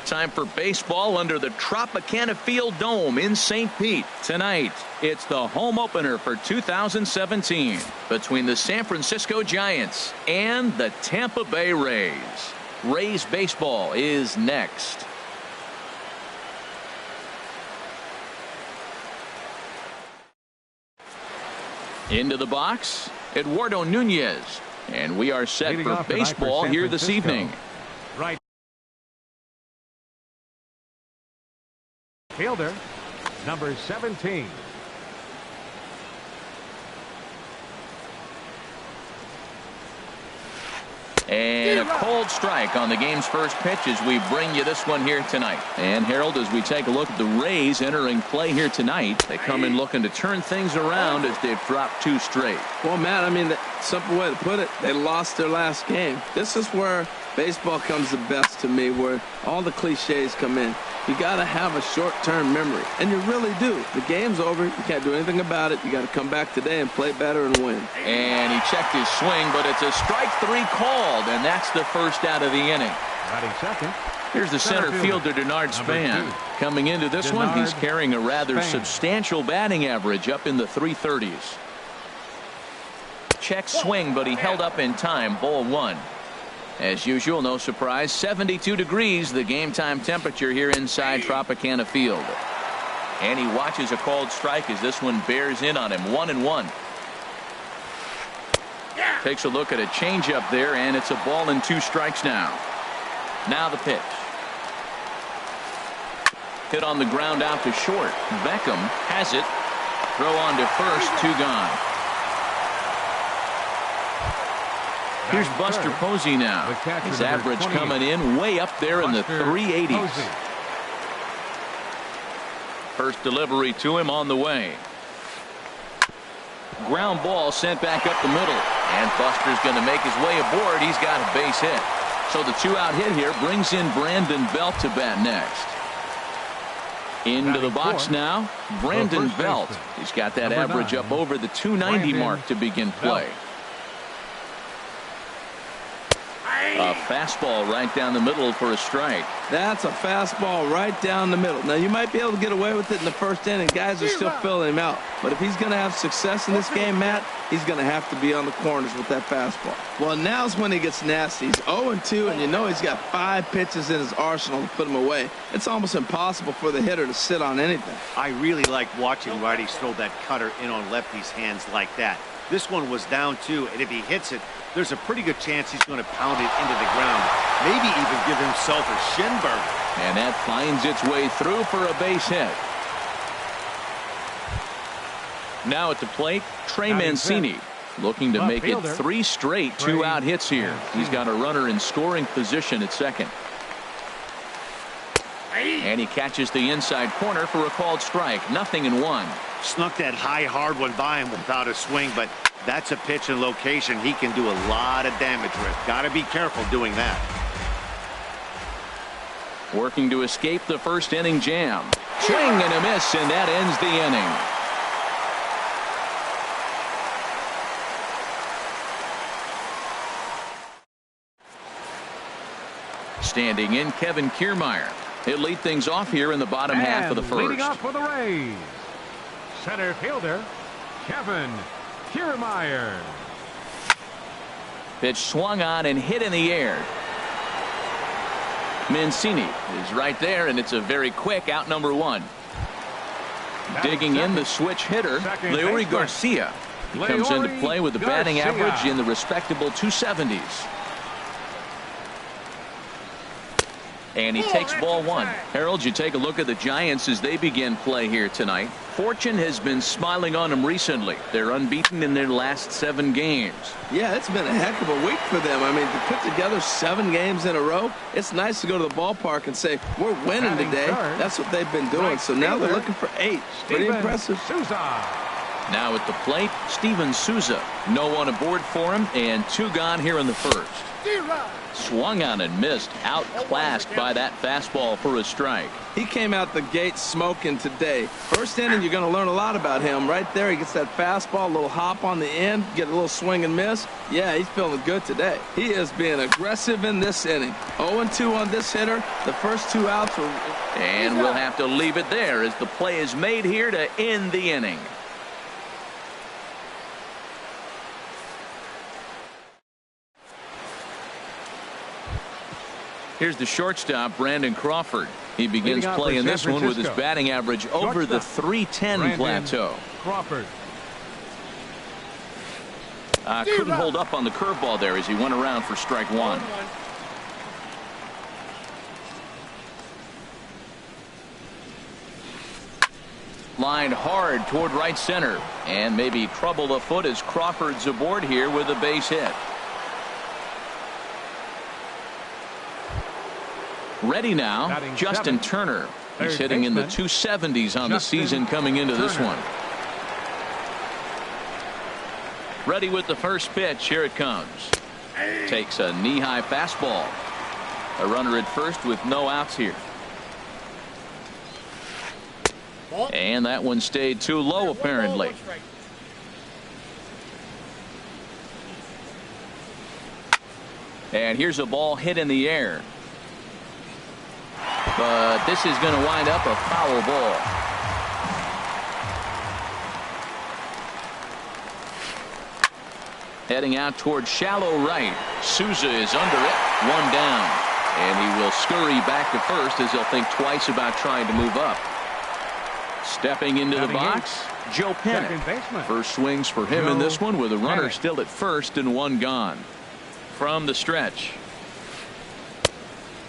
Time for baseball under the Tropicana Field Dome in St. Pete. Tonight, it's the home opener for 2017 between the San Francisco Giants and the Tampa Bay Rays. Rays baseball is next. Into the box, Eduardo Nunez. And we are set for baseball here this evening. Right fielder, number 17. And a cold strike on the game's first pitch as we bring you this one here tonight. And Harold, as we take a look at the Rays entering play here tonight, they come in looking to turn things around as they've dropped 2 straight. Well, Matt, I mean, the simple way to put it, they lost their last game. This is where baseball comes the best to me, where all the cliches come in. You got to have a short-term memory, and you really do. The game's over. You can't do anything about it. You got to come back today and play better and win. And he checked his swing, but it's a strike 3 called, and that's the first out of the inning. Batting second. Here's the center fielder, Denard Span. Coming into this one, he's carrying a rather substantial batting average up in the 330s. Check swing, but he held up in time. Ball 1. As usual, no surprise, 72 degrees, the game time temperature here inside Tropicana Field. And he watches a called strike as this one bears in on him. 1-1. Takes a look at a changeup there, and it's a ball and 2 strikes now. Now the pitch. Hit on the ground out to short. Beckham has it. Throw on to first, 2 gone. Here's Buster Posey now. His average coming in way up there in the 380s. First delivery to him on the way. Ground ball sent back up the middle. And Buster's going to make his way aboard. He's got a base hit. So the 2-out hit here brings in Brandon Belt to bat next. Into the box now, Brandon Belt. He's got that average up over the 290 mark to begin play. A fastball right down the middle for a strike. That's a fastball right down the middle. Now, you might be able to get away with it in the first inning. Guys are still filling him out. But if he's going to have success in this game, Matt, he's going to have to be on the corners with that fastball. Well, now's when he gets nasty. He's 0-2, and you know he's got 5 pitches in his arsenal to put him away. It's almost impossible for the hitter to sit on anything. I really like watching righties throw that cutter in on lefties' hands like that. This one was down 2, and if he hits it, there's a pretty good chance he's going to pound it into the ground. Maybe even give himself a shin burner. And that finds its way through for a base hit. Now at the plate, Trey Mancini looking to make it 3 straight 2-out hits here. He's got a runner in scoring position at second. And he catches the inside corner for a called strike. 0-1. Snuck that high hard one by him without a swing, but that's a pitch and location he can do a lot of damage with. Got to be careful doing that. Working to escape the first inning jam. Swing and a miss, and that ends the inning. Standing in, Kevin Kiermaier. He'll lead things off here in the bottom half of the first. Leading off for the Rays, center fielder Kevin Kiermaier. Pitch swung on and hit in the air. Mancini is right there, and it's a very quick out, number 1. Digging in the switch hitter, Leury Garcia. He comes into play with a batting average in the respectable 270s. And he takes ball 1. Harold, you take a look at the Giants as they begin play here tonight. Fortune has been smiling on them recently. They're unbeaten in their last 7 games. Yeah, it's been a heck of a week for them. I mean, to put together 7 games in a row, it's nice to go to the ballpark and say, we're winning today. That's what they've been doing. So now they're looking for 8. Pretty impressive. Now at the plate, Steven Souza. No one aboard for him, and 2 gone here in the first. Swung on and missed, outclassed by that fastball for a strike. He came out the gate smoking today. First inning, you're going to learn a lot about him. Right there, he gets that fastball, a little hop on the end, get a little swing and miss. Yeah, he's feeling good today. He is being aggressive in this inning. 0-2 on this hitter. The first 2 outs were... And we'll have to leave it there as the play is made here to end the inning. Here's the shortstop, Brandon Crawford. He begins play in this one with his batting average over the .310 plateau. Crawford. Couldn't hold up on the curveball there as he went around for strike 1. Lined hard toward right center, and maybe trouble afoot as Crawford's aboard here with a base hit. Ready now, Batting Justin 7th. Turner. He's Third hitting in the baseman, 270s on the Justin season coming into this Turner. one. Ready with the first pitch. Here it comes. Takes a knee-high fastball. A runner at first with no outs here. And that one stayed too low apparently. And here's a ball hit in the air. But this is going to wind up a foul ball. Heading out toward shallow right. Souza is under it. 1 down. And he will scurry back to first as he'll think twice about trying to move up. Stepping into the box, Joe Pennant. First swings for him in this one with a runner still at first and 1 gone. From the stretch.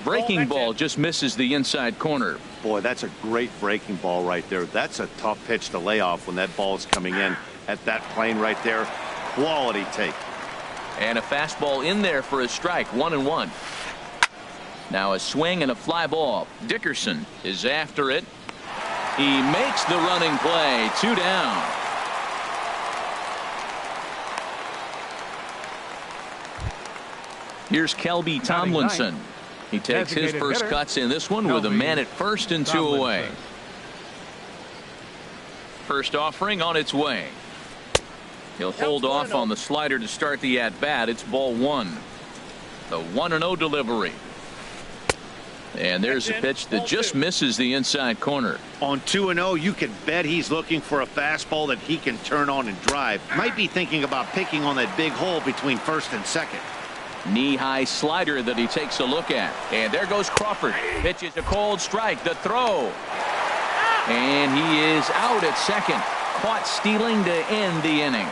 Breaking ball just misses the inside corner. Boy, that's a great breaking ball right there. That's a tough pitch to lay off when that ball's coming in at that plane right there. Quality take. And a fastball in there for a strike. 1-1. Now a swing and a fly ball. Dickerson is after it. He makes the running play. 2 down. Here's Kelby Tomlinson. He takes his first cuts in this one with a man at first and 2 away. First offering on its way. He'll hold off on the slider to start the at-bat. It's ball 1. The 1-0 delivery. And there's a pitch that just misses the inside corner. On 2-0, you can bet he's looking for a fastball that he can turn on and drive. Might be thinking about picking on that big hole between first and second. Knee-high slider that he takes a look at. And there goes Crawford. Pitches a cold strike. The throw. And he is out at second. Caught stealing to end the inning.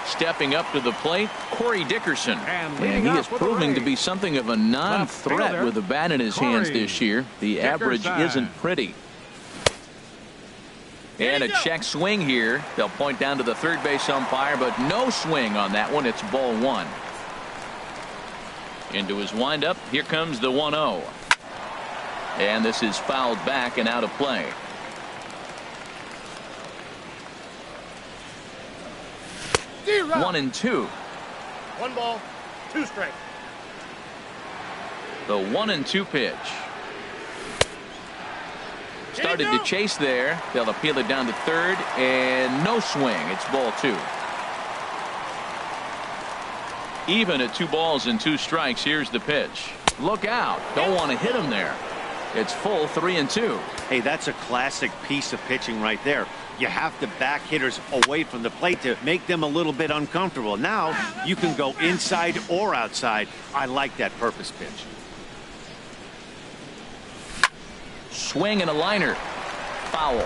Stepping up to the plate, Corey Dickerson. And he is proving to be something of a non-threat with a bat in his hands this year. The average isn't pretty. And a check swing here. They'll point down to the third base umpire, but no swing on that one. It's ball 1. Into his windup. Here comes the 1-0. And this is fouled back and out of play. D-Rock. 1-2. 1 ball, 2 strikes. The 1-2 pitch. Started to chase there. They'll appeal it down to third, and no swing. It's ball 2. Even at 2 balls and 2 strikes. Here's the pitch. Look out. Don't want to hit him there. It's full 3-2. Hey, that's a classic piece of pitching right there. You have to back hitters away from the plate to make them a little bit uncomfortable. Now you can go inside or outside. I like that purpose pitch. Swing and a liner. Foul.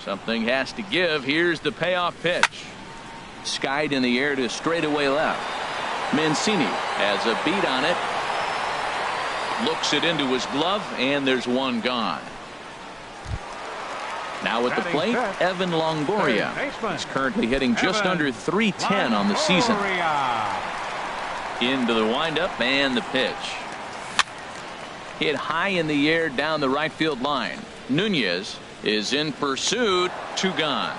Something has to give. Here's the payoff pitch. Skied in the air to straightaway left. Mancini has a beat on it. Looks it into his glove, and there's 1 gone. Now at the plate, Evan Longoria. He's currently hitting just under .310 on the season. Into the windup and the pitch. Hit high in the air down the right field line. Nunez is in pursuit. 2 gone.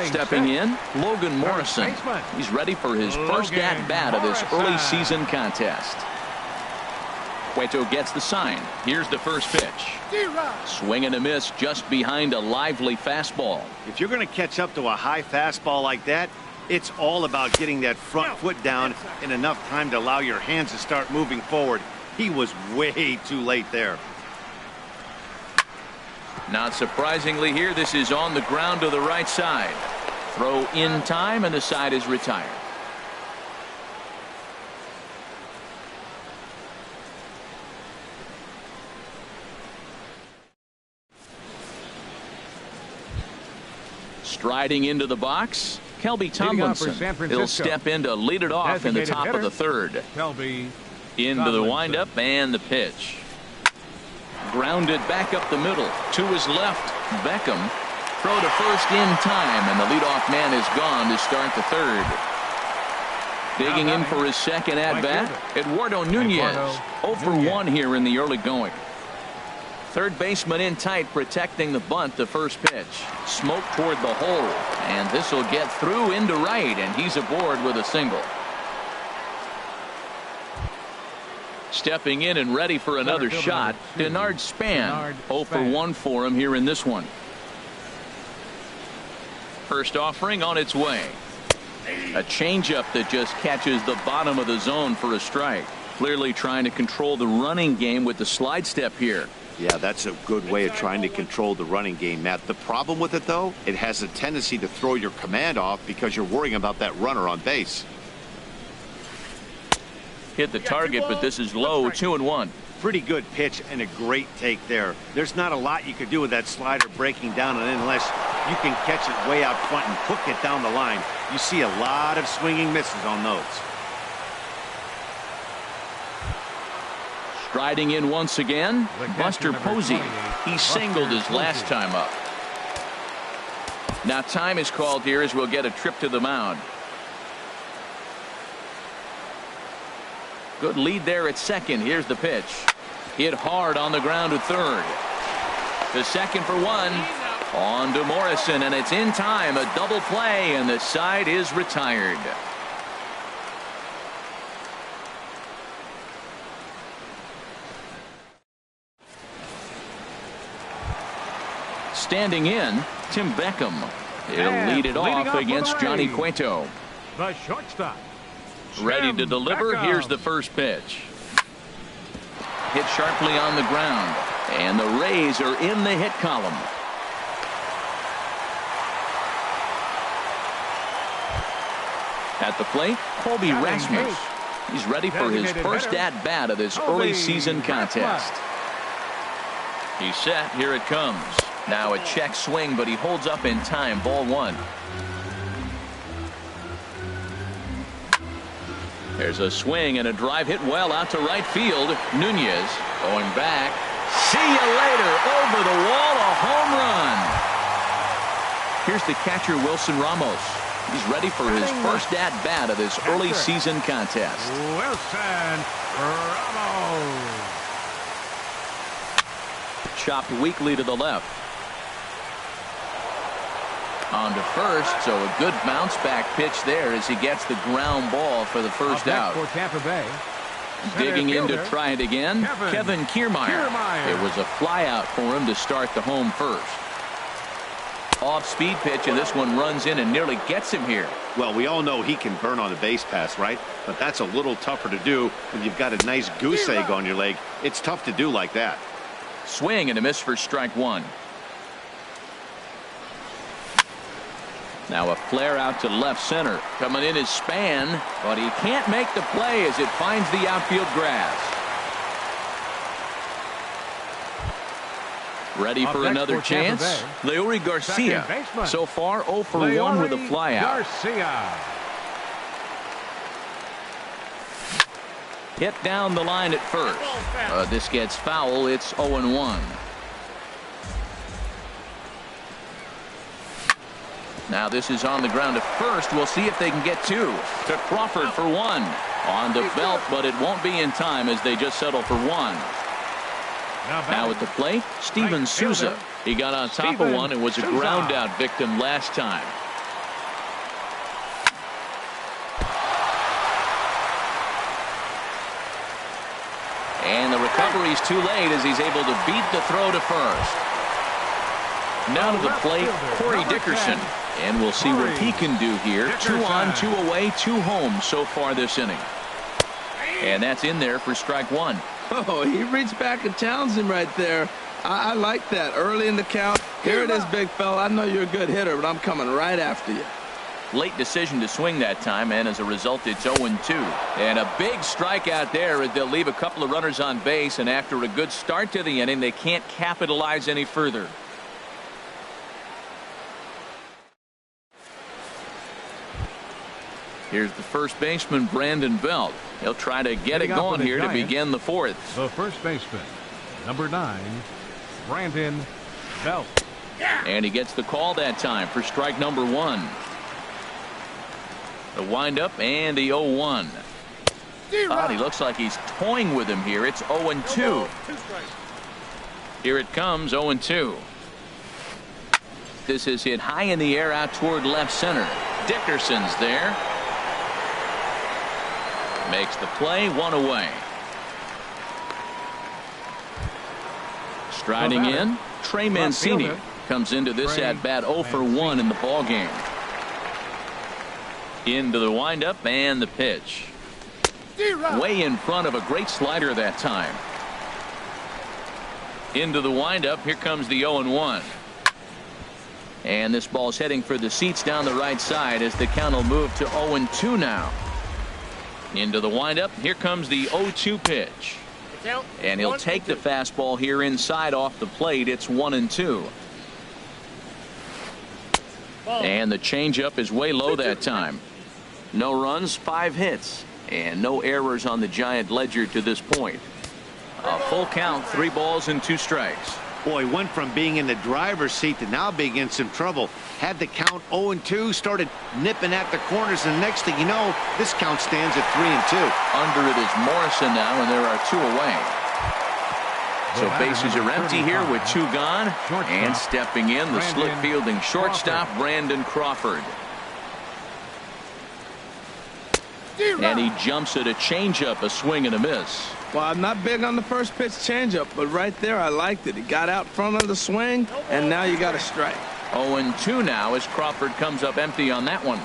Stepping in, Logan Morrison. He's ready for his first at-bat of this early season contest. Cueto gets the sign. Here's the first pitch. Swing and a miss just behind a lively fastball. If you're going to catch up to a high fastball like that, it's all about getting that front foot down in enough time to allow your hands to start moving forward. He was way too late there. Not surprisingly here, this is on the ground to the right side. Throw in time, and the side is retired. Striding into the box, Kelby Tomlinson. He'll step in to lead it off in the top of the third. Into the windup and the pitch. Grounded back up the middle to his left. Beckham. Throw to first in time, and the leadoff man is gone to start the third. Digging in for his second at-bat, Eduardo Nunez. 0 for 1 here in the early going. Third baseman in tight, protecting the bunt. The first pitch. Smoke toward the hole, and this will get through into right, and he's aboard with a single. Stepping in and ready for another shot, Denard Span. 0 for 1 for him here in this one. First offering on its way. A changeup that just catches the bottom of the zone for a strike. Clearly trying to control the running game with the slide step here. Yeah, that's a good way of trying to control the running game, Matt. The problem with it, though, it has a tendency to throw your command off because you're worrying about that runner on base. Hit the target, but this is low. 2-1. Pretty good pitch and a great take there. There's not a lot you could do with that slider breaking down, and unless you can catch it way out front and hook it down the line, you see a lot of swinging misses on those. Striding in once again, Buster Posey. He singled his last time up. Now time is called here as we'll get a trip to the mound. Good lead there at second. Here's the pitch. Hit hard on the ground to third. The second for 1. On to Morrison, and it's in time. A double play, and the side is retired. Standing in, Tim Beckham. He'll lead it off against Johnny Cueto. The shortstop. Ready to deliver. Here's the first pitch. Hit sharply on the ground, and the Rays are in the hit column. At the plate, Colby Rasmus. He's ready for his first at-bat of this early season contest. He's set. Here it comes. Now a check swing, but he holds up in time. Ball 1. There's a swing and a drive hit well out to right field. Nunez going back. See you later. Over the wall, a home run. Here's the catcher, Wilson Ramos. He's ready for his first at-bat of this early season contest. Wilson Ramos. Chopped weakly to the left. On to first, so a good bounce back pitch there as he gets the ground ball for the first out. For Tampa Bay. Digging in to try it again, Kevin Kiermaier. It was a fly out for him to start the home first. Off-speed pitch, and this one runs in and nearly gets him here. Well, we all know he can burn on a base pass, right? But that's a little tougher to do when you've got a nice goose egg on your leg. It's tough to do like that. Swing and a miss for strike 1. Now a flare out to left center. Coming in is Span, but he can't make the play as it finds the outfield grass. Ready for another chance? Leury Garcia. So far 0 for 1 with a flyout. Hit down the line at first. This gets foul. It's 0-1. Now this is on the ground to first. We'll see if they can get two. To Crawford for one. On the belt, but it won't be in time as they just settle for one. Now at the plate, Steven Souza. He got on top of one and was a ground out victim last time. And the recovery's too late as he's able to beat the throw to first. Now to the plate, Corey Dickerson. And we'll see what he can do here. 2 on, 2 away, 2 home so far this inning. And that's in there for strike one. Oh, he reached back and challenged him right there. I like that. Early in the count. Here it is, big fella. I know you're a good hitter, but I'm coming right after you. Late decision to swing that time, and as a result, it's 0-2. And a big strikeout there as they'll leave a couple of runners on base, and after a good start to the inning, they can't capitalize any further. Here's the first baseman, Brandon Belt. He'll try to get it going here to begin the fourth. The first baseman, number 9, Brandon Belt. And he gets the call that time for strike number 1. The windup and the 0-1. He looks like he's toying with him here. It's 0-2. Here it comes, 0-2. This is hit high in the air out toward left center. Dickerson's there. Makes the play, 1 away. Striding in, Trey Mancini comes into this at bat 0 for 1 in the ball game. Into the windup and the pitch. Way in front of a great slider that time. Into the windup. Here comes the 0-1. And this ball's heading for the seats down the right side as the count will move to 0-2 now. Into the windup. Here comes the 0-2 pitch. And he'll take the fastball here inside off the plate. It's 1-2. And the changeup is way low that time. No runs, 5 hits, and no errors on the Giant ledger to this point. A full count, 3 balls and 2 strikes. Boy, went from being in the driver's seat to now being in some trouble. Had the count 0-2, started nipping at the corners, and next thing you know, this count stands at 3-2. Under it is Morrison now, and there are 2 away. So bases are empty here with 2 gone. And stepping in, the slick fielding shortstop, Brandon Crawford. And he jumps at a changeup, a swing and a miss. Well, I'm not big on the first pitch changeup, but right there I liked it. He got out front of the swing, and now you got a strike. 0-2 now as Crawford comes up empty on that one.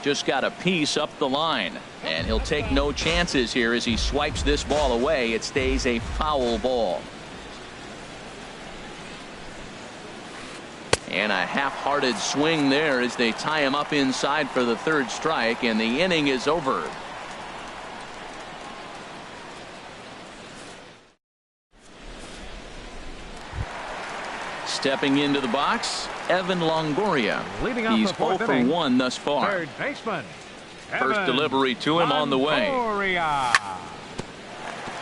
Just got a piece up the line, and he'll take no chances here as he swipes this ball away. It stays a foul ball. And a half-hearted swing there as they tie him up inside for the 3rd strike, and the inning is over. Stepping into the box, Evan Longoria. He's 0 for 1 thus far. Third baseman, First delivery to him on the way.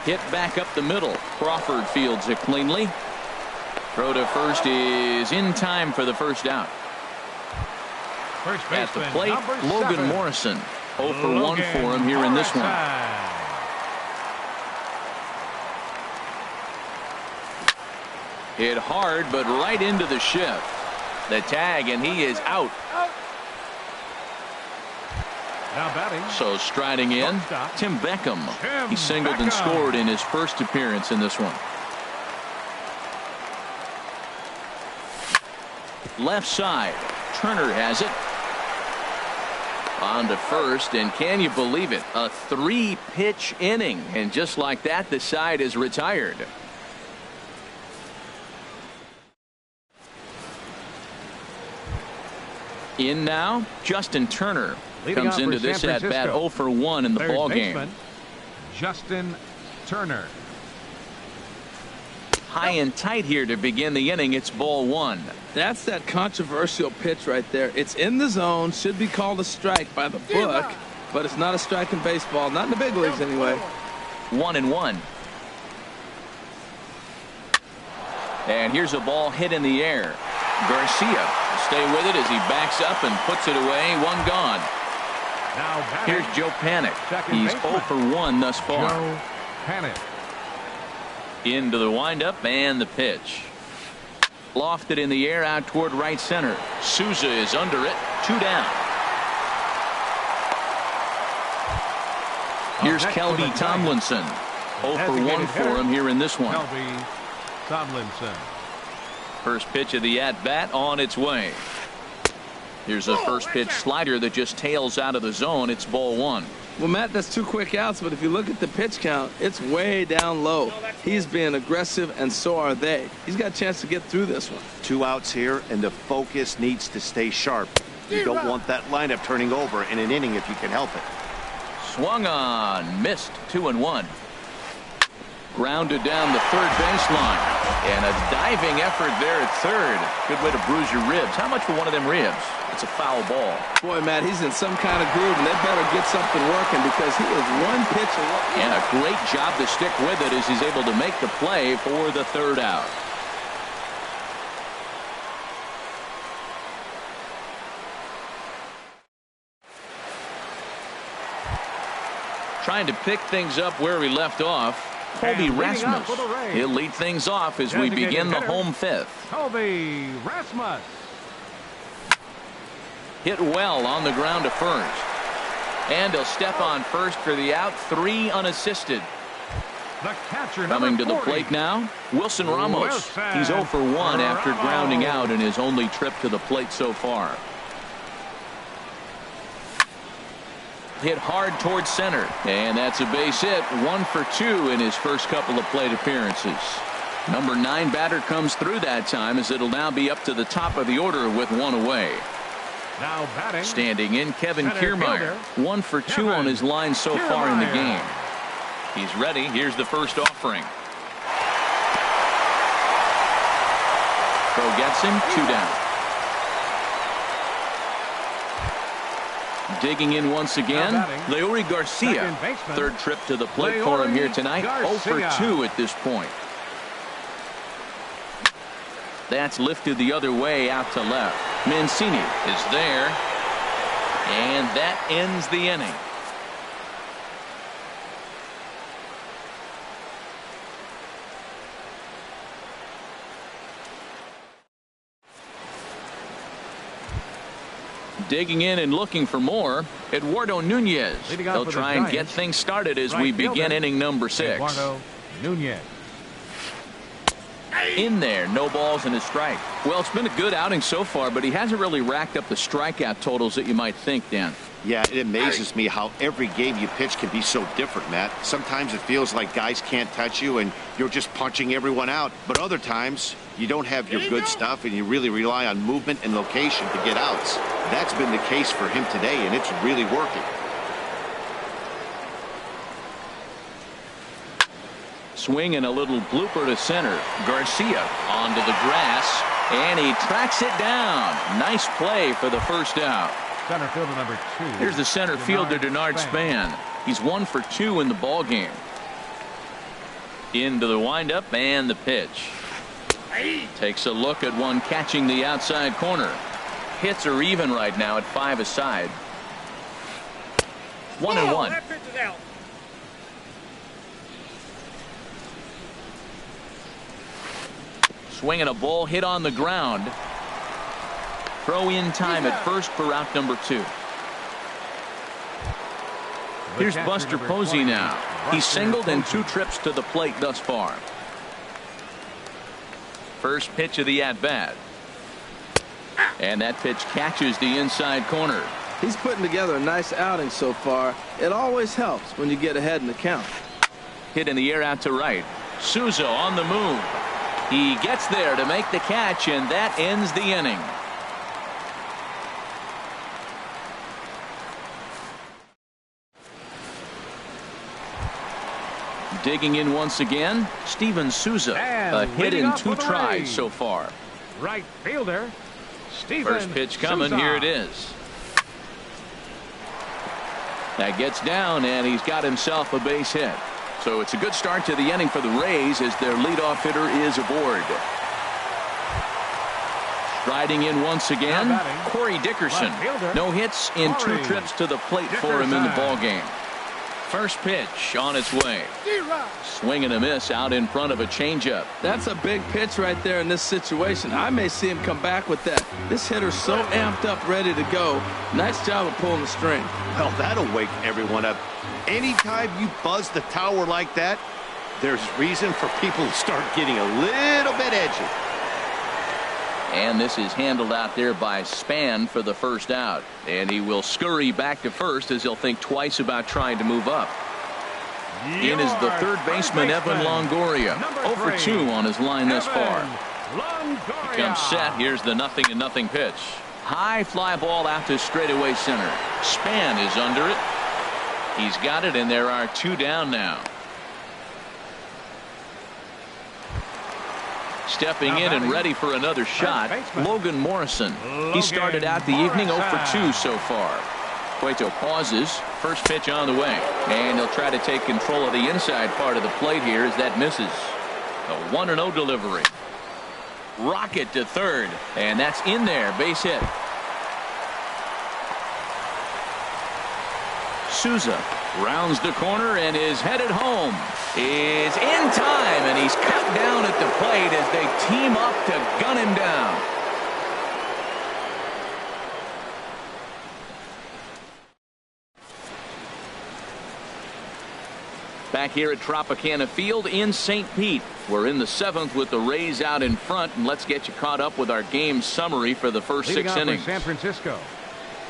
Hit back up the middle. Crawford fields it cleanly. Throw to first is in time for the first out. First At the plate, Logan 7. Morrison. 0 for 1 for him here in this one. Hit hard, but right into the shift. The tag, and he is out. Now batting. So striding in, Tim Beckham. He singled and scored in his first appearance in this one. Left side, Turner has it. On to first, and can you believe it? A 3-pitch inning, and just like that, the side is retired. In now, Justin Turner comes into this at bat 0 for 1 in the ball game. Justin Turner. high and tight here to begin the inning. It's ball one. That's that controversial pitch right there. It's in the zone, should be called a strike by the book, but it's not a strike in baseball, not in the big leagues anyway. 1-1. And here's a ball hit in the air. Garcia will stay with it as he backs up and puts it away. One gone. Now batting, Here's Joe Panic. second He's baseman, 0 for 1 thus far. Joe Panic. Into the windup and the pitch. Lofted in the air out toward right center. Souza is under it. 2 down. Here's Kelby Tomlinson. 0 for 1 for him here in this one. Kelby Tomlinson. First pitch of the at-bat on its way. Here's a first pitch slider that just tails out of the zone. It's ball 1. Well, Matt, that's 2 quick outs, but if you look at the pitch count, it's way down low. He's being aggressive, and so are they. He's got a chance to get through this one. 2 outs here, and the focus needs to stay sharp. You don't want that lineup turning over in an inning if you can help it. Swung on, missed. 2-1. Grounded down the third baseline, and a diving effort there at third. Good way to bruise your ribs. How much for one of them ribs? It's a foul ball. Boy, Matt, he's in some kind of groove, and they better get something working because he is 1 pitch away. And a great job to stick with it as he's able to make the play for the 3rd out. Trying to pick things up where we left off. Colby Rasmus. He'll lead things off as we begin the home 5th. Colby Rasmus. Hit well on the ground to first. And he'll step on first for the out. 3 unassisted. The catcher, Coming to the 40. plate now, Wilson Ramos. Wilson He's 0 for 1 after Ramos. grounding out in his only trip to the plate so far. Hit hard towards center, and that's a base hit. 1 for 2 in his first couple of plate appearances. Number 9 batter comes through that time as it'll now be up to the top of the order with 1 away. Now batting, Standing in, Kevin center Kiermaier. fielder, 1 for 2 Kevin on his line so far in the Kiermaier. game. He's ready. Here's the first offering. Throw gets him. 2 down. Digging in once again, Leury Garcia. second baseman, 3rd trip to the plate for him here Leury tonight. 0 for Garcia. 2 at this point. That's lifted the other way out to left. Mancini is there, and that ends the inning. Digging in and looking for more, Eduardo Nunez. Leading off They'll for the try and get Giants, things started as right we begin fielder, inning number 6. Eduardo Nunez. In there, no balls and a strike. Well, it's been a good outing so far, but he hasn't really racked up the strikeout totals that you might think, Dan. Yeah, it amazes me how every game you pitch can be so different, Matt. Sometimes it feels like guys can't touch you and you're just punching everyone out. But other times, you don't have your good stuff and you really rely on movement and location to get outs. That's been the case for him today, and it's really working. Swing and a little blooper to center. Garcia onto the grass, and he tracks it down. Nice play for the first out. Center fielder number 2. Here's the center fielder, Denard Span. He's 1 for 2 in the ball game. Into the windup and the pitch. Takes a look at one catching the outside corner. Hits are even right now at 5 aside. 1-1. That pitch is out. Swinging a ball hit on the ground. Throw in time at first for route number 2. Here's Buster Posey now. He's singled in 2 trips to the plate thus far. First pitch of the at-bat. And that pitch catches the inside corner. He's putting together a nice outing so far. It always helps when you get ahead in the count. Hit in the air out to right. Souza on the move. He gets there to make the catch, and that ends the inning. Digging in once again, Steven Souza. And A hit leading in off 2 with the tries Rays. so far. Right fielder, Steven First pitch coming. Souza. Here it is. That gets down, and he's got himself a base hit. So it's a good start to the inning for the Rays as their leadoff hitter is aboard. Riding in once again, Corey Dickerson. No hits in 2 trips to the plate for him in the ball game. First pitch on its way. Swing and a miss out in front of a changeup. That's a big pitch right there in this situation. I may see him come back with that. This hitter's so amped up, ready to go. Nice job of pulling the string. Well, that'll wake everyone up. Anytime you buzz the tower like that, there's reason for people to start getting a little bit edgy. And this is handled out there by Span for the first out. And he will scurry back to first as he'll think twice about trying to move up. In is the third baseman, Evan Longoria. 0 for 2 on his line thus far. He comes set. Here's the 0-0 pitch. High fly ball out to straightaway center. Span is under it. He's got it, and there are 2 down now. Stepping in and ready for another shot, Logan Morrison. He started out the evening 0 for 2 so far. Cueto pauses. First pitch on the way. And he'll try to take control of the inside part of the plate here as that misses. A 1-0 delivery. Rocket to third. And that's in there. Base hit. Souza rounds the corner and is headed home. Is in time, and he's cut down at the plate as they team up to gun him down. Back here at Tropicana Field in St. Pete. We're in the 7th with the Rays out in front, and let's get you caught up with our game summary for the first 6 innings. San Francisco.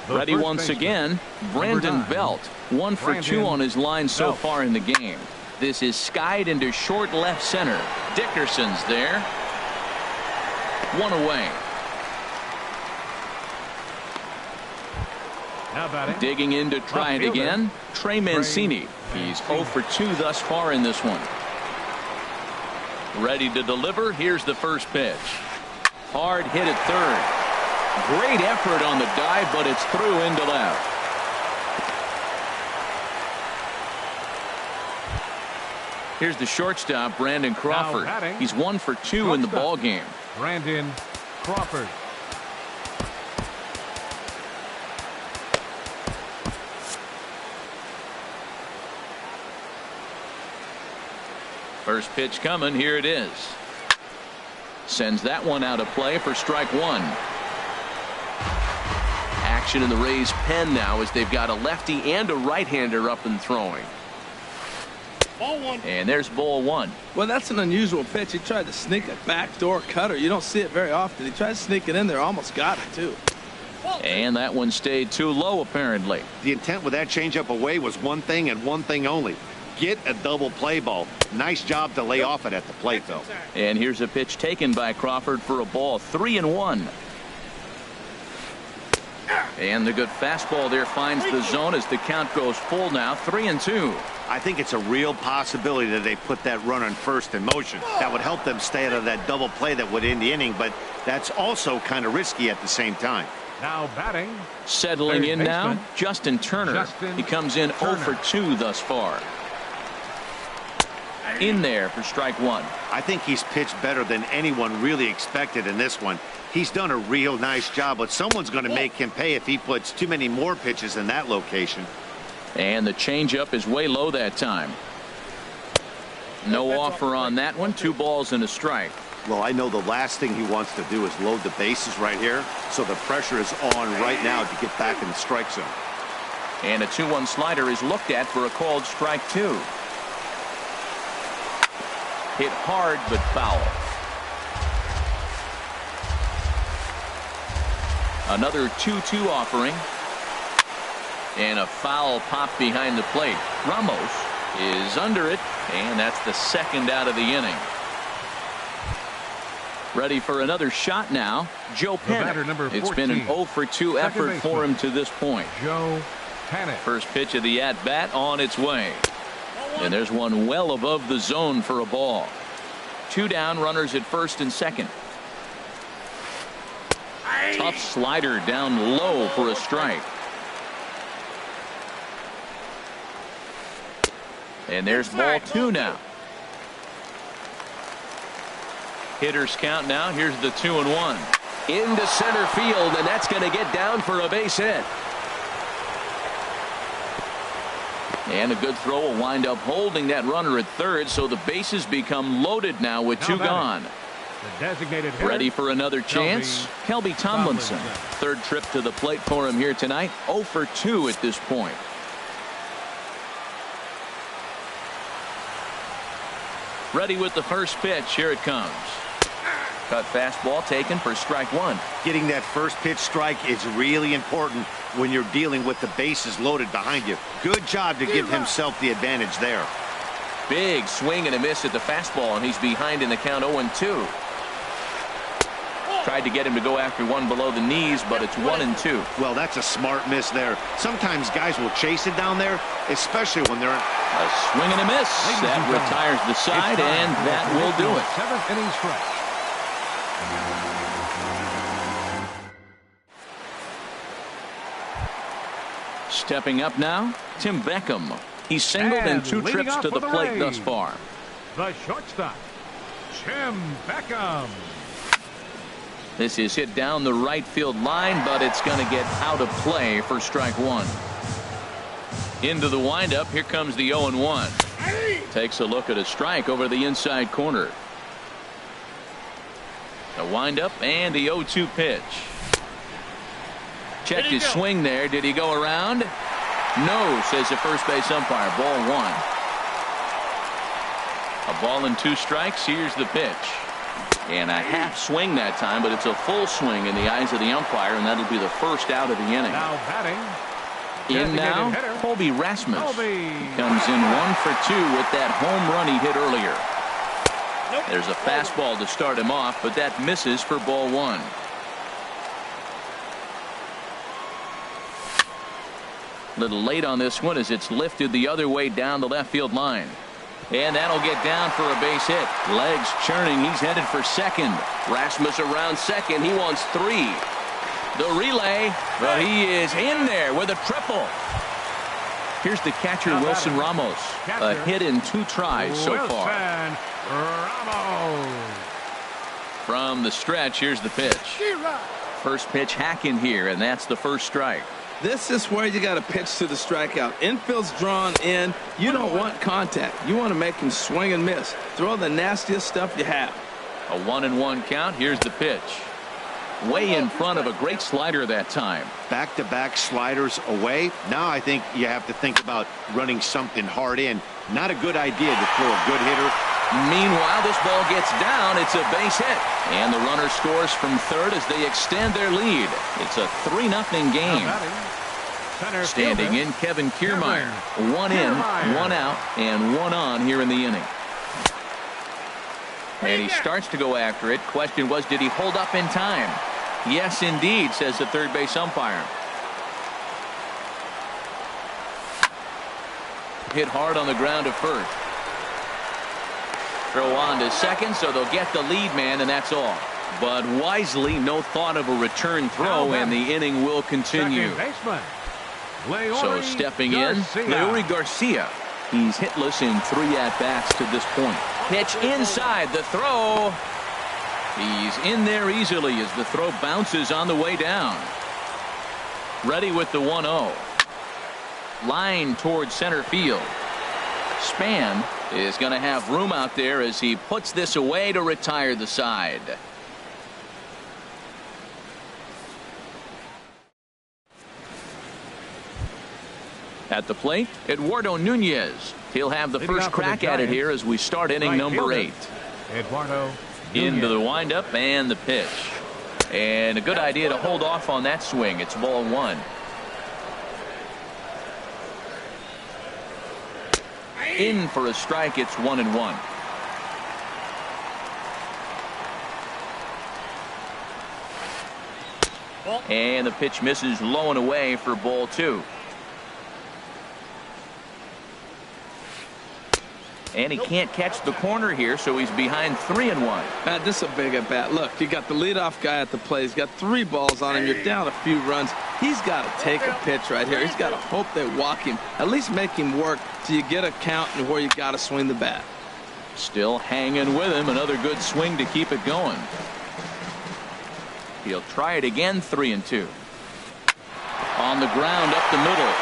Ready once again, Brandon Belt. 1 for 2 on his line so far in the game. This is skied into short left center. Dickerson's there. 1 away. Digging in to try it again, Trey Mancini. He's 0 for 2 thus far in this one. Ready to deliver. Here's the first pitch. Hard hit at third. Great effort on the dive, but it's through into left. Here's the shortstop, Brandon Crawford. He's 1 for 2 in the ball game. Brandon Crawford. First pitch coming. Here it is. Sends that one out of play for strike 1. Action in the Rays' pen now as they've got a lefty and a right-hander up and throwing. Ball 1. And there's ball 1. Well, that's an unusual pitch. He tried to sneak a backdoor cutter. You don't see it very often. He tried to sneak it in there. Almost got it, too. And that one stayed too low, apparently. The intent with that changeup away was one thing and one thing only. Get a double play ball. Nice job to lay off it at the plate, though. And here's a pitch taken by Crawford for a ball. 3-1. And the good fastball there finds the zone as the count goes full now. 3-2. I think it's a real possibility that they put that run on first in motion. That would help them stay out of that double play that would end the inning, but that's also kind of risky at the same time. Now batting. Settling in now, Justin Turner. He comes in 0 for 2 thus far. In there for strike 1. I think he's pitched better than anyone really expected in this one. He's done a real nice job, but someone's going to make him pay if he puts too many more pitches in that location. And the changeup is way low that time. No offer on that one. 2 balls and a strike. Well, I know the last thing he wants to do is load the bases right here, so the pressure is on right now to get back in the strike zone. And a 2-1 slider is looked at for a called strike 2. Hit hard but foul. Another 2-2 offering. And a foul pop behind the plate. Ramos is under it, and that's the second out of the inning. Ready for another shot now. Joe Panik. It's been an 0 for 2 effort for him to this point. Joe Panik. First pitch of the at-bat on its way. And there's one well above the zone for a ball. 2 down, runners at first and second. Tough slider down low for a strike. And there's ball 2 now. Hitters count now. Here's the 2-1. into center field, and that's going to get down for a base hit. And a good throw will wind up holding that runner at third, so the bases become loaded now with two gone. The designated hitter, ready for another chance. Kelby Tomlinson. Third trip to the plate for him here tonight. 0 for 2 at this point. Ready with the first pitch. Here it comes. Cut fastball taken for strike one. Getting that first pitch strike is really important when you're dealing with the bases loaded behind you. Good job to give himself the advantage there. Big swing and a miss at the fastball, and he's behind in the count 0-2. Tried to get him to go after one below the knees, but it's 1-2. Well, that's a smart miss there. Sometimes guys will chase it down there, especially when they're a swing and a miss. That retires the side, and that will do it. 7th inning stretch. Stepping up now, Tim Beckham. He's singled in 2 trips to the plate thus far. The shortstop, Tim Beckham. This is hit down the right field line, but it's going to get out of play for strike one. Into the windup. Here comes the 0-1. Takes a look at a strike over the inside corner. The windup and the 0-2 pitch. Checked his swing there. Did he go around? No, says the first base umpire. Ball one. A ball and 2 strikes. Here's the pitch. And a half swing that time, but it's a full swing in the eyes of the umpire, and that'll be the first out of the inning. Now batting. In now, Colby Rasmus. Comes in 1 for 2 with that home run he hit earlier. There's a fastball to start him off, but that misses for ball one. Little late on this one as it's lifted the other way down the left field line. And that'll get down for a base hit. Legs churning. He's headed for second. Rasmus around second. He wants 3. The relay. Well, he is in there with a triple. Here's the catcher, Wilson Ramos. A hit in 2 tries so far. Ramos. From the stretch, here's the pitch. First pitch hacking here, and that's the first strike. This is where you got to pitch to the strikeout. Infield's drawn in. You don't want contact. You want to make him swing and miss. Throw the nastiest stuff you have. A 1-1 count. Here's the pitch. Way in front of a great slider that time. Back-to-back sliders away. Now I think you have to think about running something hard in. Not a good idea to throw a good hitter. Meanwhile, this ball gets down. It's a base hit. And the runner scores from third as they extend their lead. It's a 3-0 game. Standing in, Kevin Kiermaier. 1 in, 1 out, and 1 on here in the inning. And he starts to go after it. Question was, did he hold up in time? Yes, indeed, says the third base umpire. Hit hard on the ground to first. Throw on to second, so they'll get the lead man, and that's all. But wisely, no thought of a return throw, and the inning will continue. So stepping in, Leury Garcia. He's hitless in 3 at-bats to this point. Pitch inside, the throw. He's in there easily as the throw bounces on the way down. Ready with the 1-0. Line towards center field. Span is going to have room out there as he puts this away to retire the side. At the plate, Eduardo Nunez. He'll have the first crack at it here as we start inning number 8. Eduardo into the windup and the pitch. And a good idea to hold off on that swing. It's ball 1. In for a strike. It's 1-1. And the pitch misses low and away for ball 2. And he can't catch the corner here, so he's behind 3-1. Matt, this is a big at bat. Look, you got the leadoff guy at the plate. He's got 3 balls on him. You're down a few runs. He's got to take a pitch right here. He's got to hope they walk him. At least make him work till you get a count and where you got to swing the bat. Still hanging with him. Another good swing to keep it going. He'll try it again, 3-2. On the ground up the middle.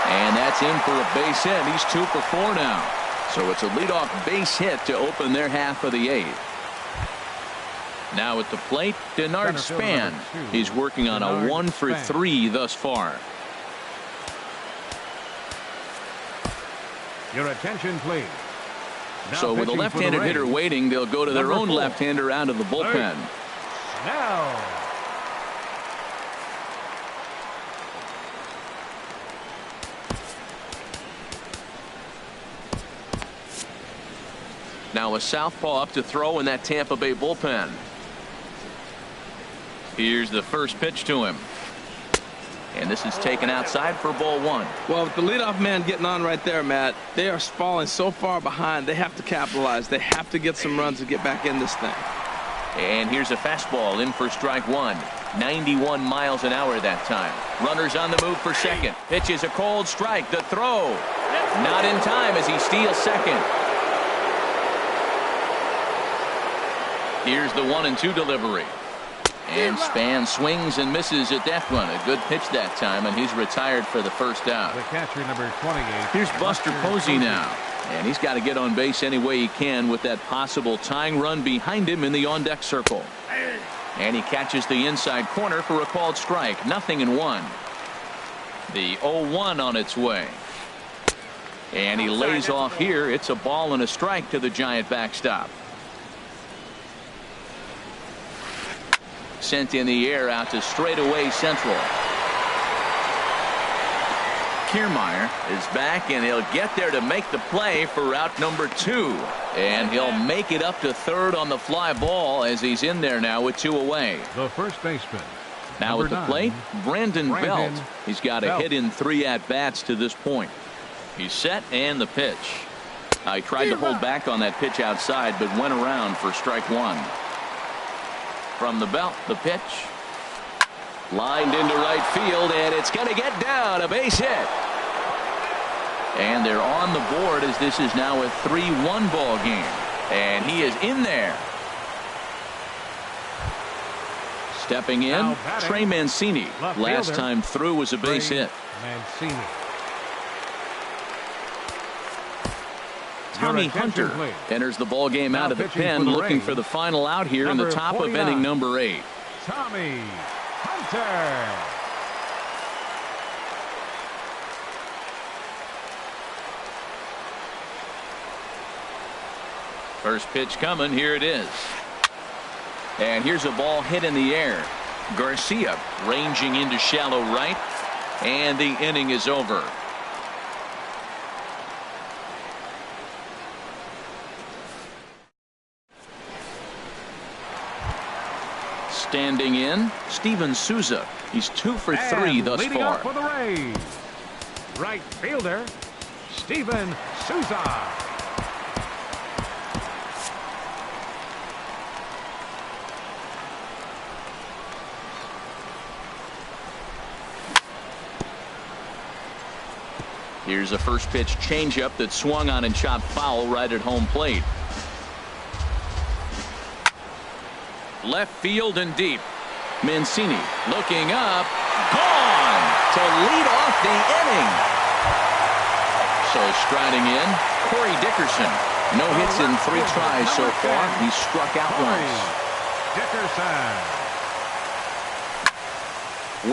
And that's in for a base hit. He's 2 for 4 now. So it's a leadoff base hit to open their half of the 8th. Now at the plate, Denard Span. He's working on a 1 for 3 thus far. Your attention, please. Now so with a left-handed hitter waiting, they'll go to their own left-hander out of the bullpen. Now. Now a southpaw up to throw in that Tampa Bay bullpen. Here's the first pitch to him. And this is taken outside for ball 1. Well, with the leadoff man getting on right there, Matt, they are falling so far behind. They have to capitalize. They have to get some runs to get back in this thing. And here's a fastball in for strike 1. 91 miles an hour that time. Runners on the move for second. Pitch is a cold strike. The throw. Not in time as he steals second. Here's the 1-2 delivery. And Span swings and misses at that one. A good pitch that time, and he's retired for the first out. The catcher, number 28. Here's Buster Posey now. And he's got to get on base any way he can with that possible tying run behind him in the on-deck circle. And he catches the inside corner for a called strike. 0-1. The 0-1 on its way. And he lays off here. It's a ball and a strike to the Giant backstop. Sent in the air out to straightaway central. Kiermaier is back, and he'll get there to make the play for route number 2. And he'll make it up to third on the fly ball as he's in there now with 2 away. The first baseman. Now at the plate, Brandon Belt. He's got a hit in 3 at-bats to this point. He's set, and the pitch. He tried to hold back on that pitch outside, but went around for strike 1. From the belt, the pitch. Lined into right field, and it's going to get down. A base hit. And they're on the board as this is now a 3-1 ball game. And he is in there. Stepping in, Trey Mancini. Last time through was a base hit. Mancini. Tommy Hunter enters the ball game out of the pen, looking for the final out here in the top of inning number 8. Tommy Hunter. First pitch coming. Here it is. And here's a ball hit in the air. Garcia ranging into shallow right. And the inning is over. Standing in, Steven Souza. He's 2 for 3 thus leading far. Up for the Rays, right fielder, Steven Souza. Here's a first pitch changeup that swung on and chopped foul right at home plate. Left field and deep. Mancini looking up. Gone to lead off the inning. So striding in, Corey Dickerson. No hits in 3 tries so far. He struck out once. Dickerson.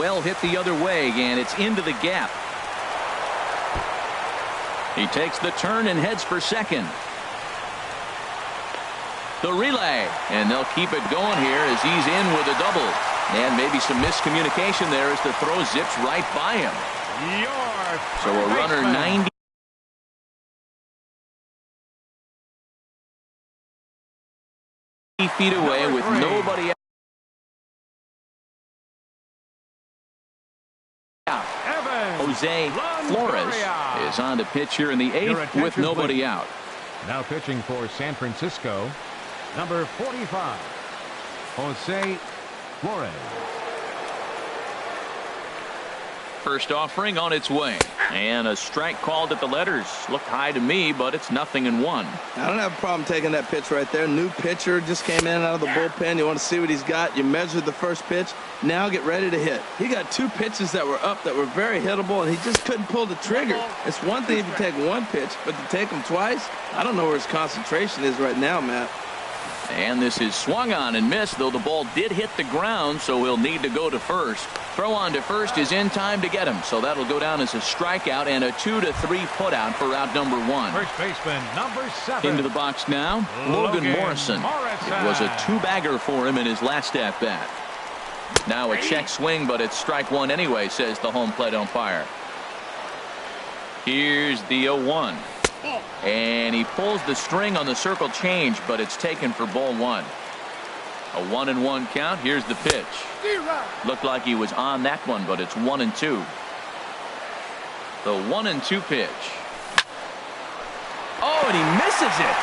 Well hit the other way, and it's into the gap. He takes the turn and heads for second. The relay, and they'll keep it going here as he's in with a double. And maybe some miscommunication there as the throw zips right by him. So a runner 90 feet away with nobody out. Jose Flores is on to pitch here in the 8th with nobody out. Now pitching for San Francisco, number 45, Jose Flores. First offering on its way. And a strike called at the letters. Looked high to me, but it's 0-1. I don't have a problem taking that pitch right there. New pitcher just came in out of the bullpen. You want to see what he's got. You measured the first pitch. Now get ready to hit. He got 2 pitches that were up that were very hittable, and he just couldn't pull the trigger. It's one thing if you take 1 pitch, but to take him twice, I don't know where his concentration is right now, Matt. And this is swung on and missed, though the ball did hit the ground, so he'll need to go to first. Throw on to first is in time to get him, so that'll go down as a strikeout and a 2-3 putout for out number 1. First baseman, number 7. Into the box now, Logan Morrison. It was a 2-bagger for him in his last at-bat. Now a check swing, but it's strike 1 anyway, says the home plate umpire. Here's the 0-1. And he pulls the string on the circle change, but it's taken for ball 1. A 1-1 count. Here's the pitch. Looked like he was on that one, but it's 1-2. The 1-2 pitch. Oh, and he misses it.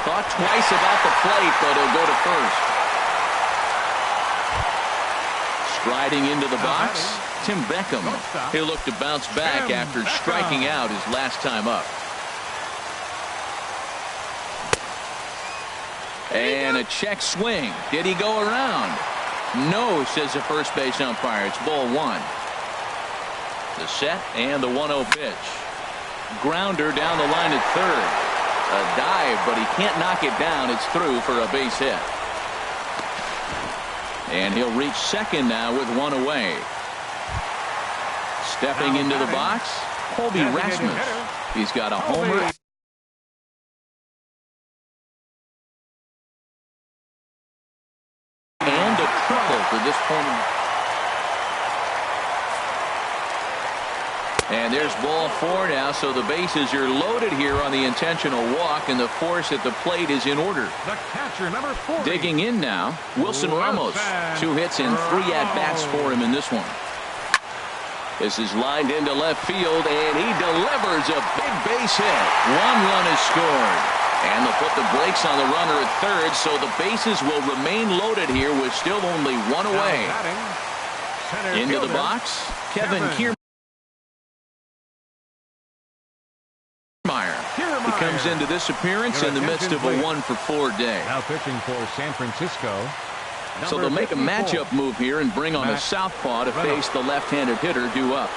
Thought twice about the plate, but he'll go to first. Striding into the box, Tim Beckham. He'll look to bounce back after striking out his last time up. And a check swing. Did he go around? No, says the first base umpire. It's ball 1. The set and the 1-0 pitch. Grounder down the line at third. A dive, but he can't knock it down. It's through for a base hit. And he'll reach second now with 1 away. Stepping into the box, Colby Rasmus. He's got a homer and a triple for this point. And there's ball 4 now, so the bases are loaded here on the intentional walk, and the force at the plate is in order. The catcher, number 40. Digging in now, Wilson Ramos. 2 hits and 3 at-bats for him in this one. This is lined into left field, and he delivers a big base hit. 1 run is scored. And they'll put the brakes on the runner at third, so the bases will remain loaded here with still only 1 away. Into the box, Kevin Kiermaier. He comes into this appearance in the midst of a 1-for-4 day. Now pitching for San Francisco. So they'll make a matchup move here and bring on a southpaw to face the left-handed hitter due up.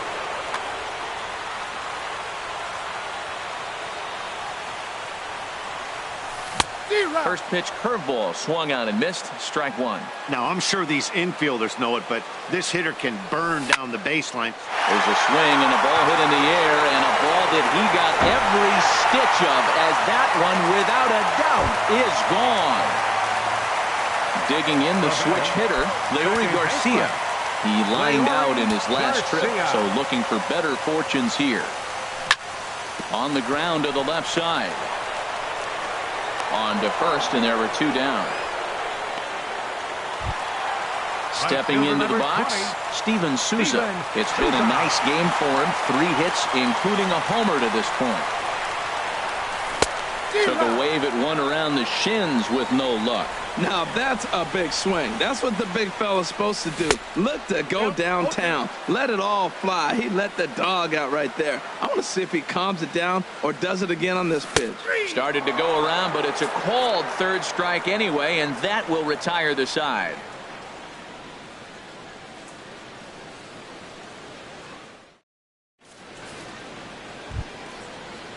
First pitch curveball swung on and missed. Strike 1. Now I'm sure these infielders know it, but this hitter can burn down the baseline. There's a swing and a ball hit in the air, and a ball that he got every stitch of, as that one without a doubt is gone. Digging in the switch hitter, Leury Garcia. He lined out in his last trip, so looking for better fortunes here. On the ground to the left side. On to first, and there were 2 down. Stepping into the box, Steven Souza. It's been a nice game for him. 3 hits, including a homer to this point. Took a wave at one around the shins with no luck. Now that's a big swing. That's what the big fella's supposed to do. Look to go downtown. Let it all fly. He let the dog out right there. I want to see if he calms it down or does it again on this pitch. Started to go around, but it's a called 3rd strike anyway, and that will retire the side.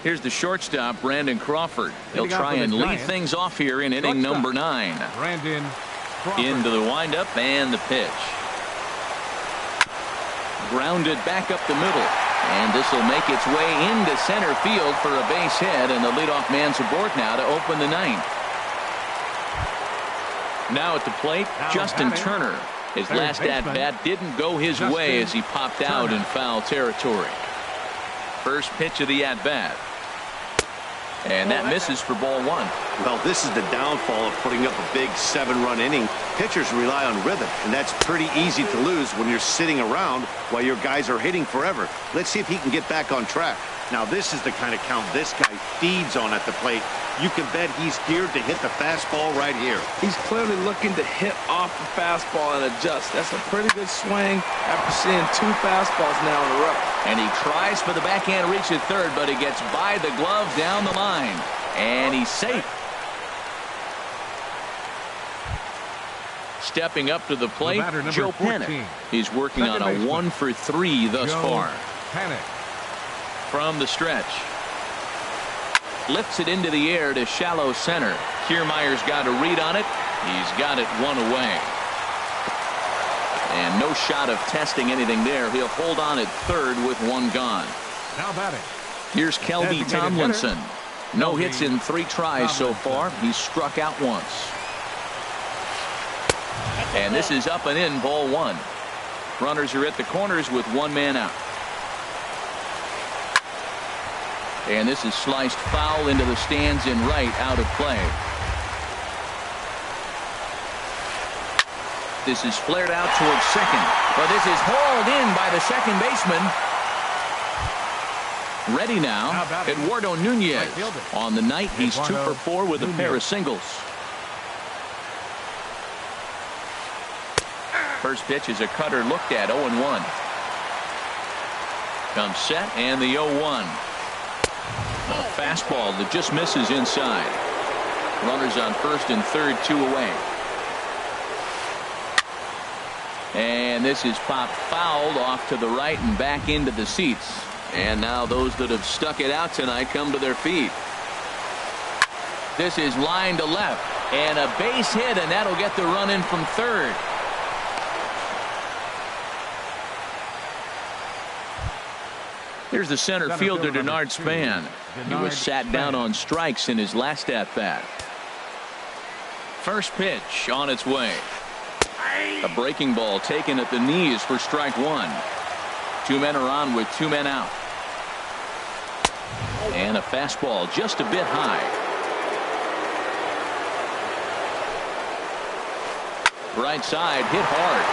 Here's the shortstop, Brandon Crawford. He'll try and lead things off here in inning number 9. Brandon Crawford. Into the windup and the pitch. Grounded back up the middle. And this will make its way into center field for a base hit, and the leadoff man's aboard now to open the 9th. Now at the plate, Justin Turner. His last at-bat didn't go his way as he popped out in foul territory. First pitch of the at-bat. And that misses for ball 1. Well, this is the downfall of putting up a big 7-run inning. Pitchers rely on rhythm, and that's pretty easy to lose when you're sitting around while your guys are hitting forever. Let's see if he can get back on track. Now, this is the kind of count this guy feeds on at the plate. You can bet he's geared to hit the fastball right here. He's clearly looking to hit off the fastball and adjust. That's a pretty good swing after seeing 2 fastballs now in a row. And he tries for the backhand reach at third, but he gets by the glove down the line. And he's safe. Stepping up to the plate, Joe Panik. He's working on a 1 for 3 thus far. Panik. From the stretch. Lifts it into the air to shallow center. Kiermaier's got a read on it. He's got it 1 away. And no shot of testing anything there. He'll hold on at third with 1 gone. Now batting. Here's Kelby Tomlinson. No hits in 3 tries so far. He's struck out once. And this is up and in, ball 1. Runners are at the corners with 1 man out. And this is sliced foul into the stands in right, out of play. This is flared out towards second, but this is hauled in by the second baseman. Ready now, Eduardo Nunez. On the night, he's 2 for 4 with a pair of singles. First pitch is a cutter looked at, 0-1. Comes set, and the 0-1. A fastball that just misses inside. Runners on first and third, 2 away. And this is popped fouled off to the right and back into the seats. And now those that have stuck it out tonight come to their feet. This is line to left. And a base hit, and that'll get the run in from third. Here's the center fielder, Denard Span. He was sat down on strikes in his last at-bat. First pitch on its way. A breaking ball taken at the knees for strike 1. 2 men are on with 2 men out. And a fastball just a bit high. Right side, hit hard.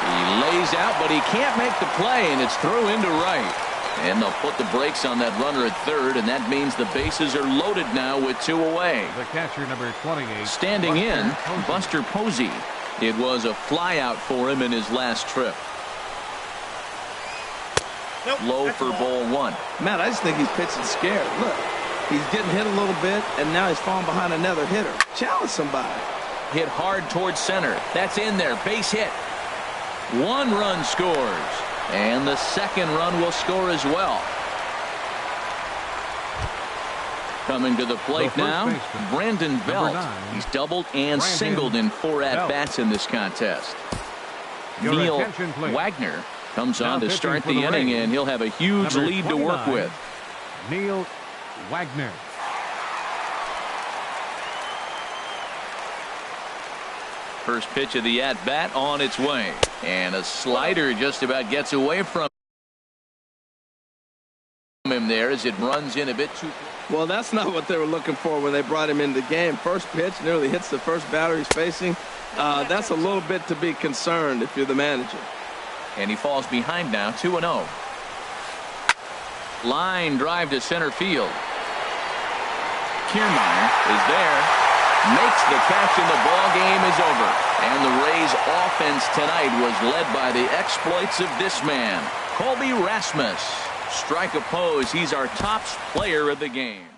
He lays out, but he can't make the play, and it's through into right. And they'll put the brakes on that runner at third, and that means the bases are loaded now with 2 away. The catcher, number 28. Standing in, Buster Posey. It was a flyout for him in his last trip. Low for ball 1. Matt, I just think he's pitching scared. Look, he's getting hit a little bit, and now he's falling behind another hitter. Challenge somebody. Hit hard towards center. That's in there. Base hit. 1 run scores. And the second run will score as well. Coming to the plate now, Brandon Belt. He's doubled and singled in 4 at-bats in this contest. Neil Wagner comes on to start the inning, and he'll have a huge lead to work with. Neil Wagner. First pitch of the at-bat on its way. And a slider just about gets away from him there as it runs in a bit too. Well, that's not what they were looking for when they brought him into the game. First pitch nearly hits the first batter he's facing. That's a little bit to be concerned if you're the manager. And he falls behind now, 2-0. Line drive to center field. Kiermaier is there. Makes the catch, and the ball game is over. And the Rays offense tonight was led by the exploits of this man, Colby Rasmus. Strike oppose. He's our top player of the game.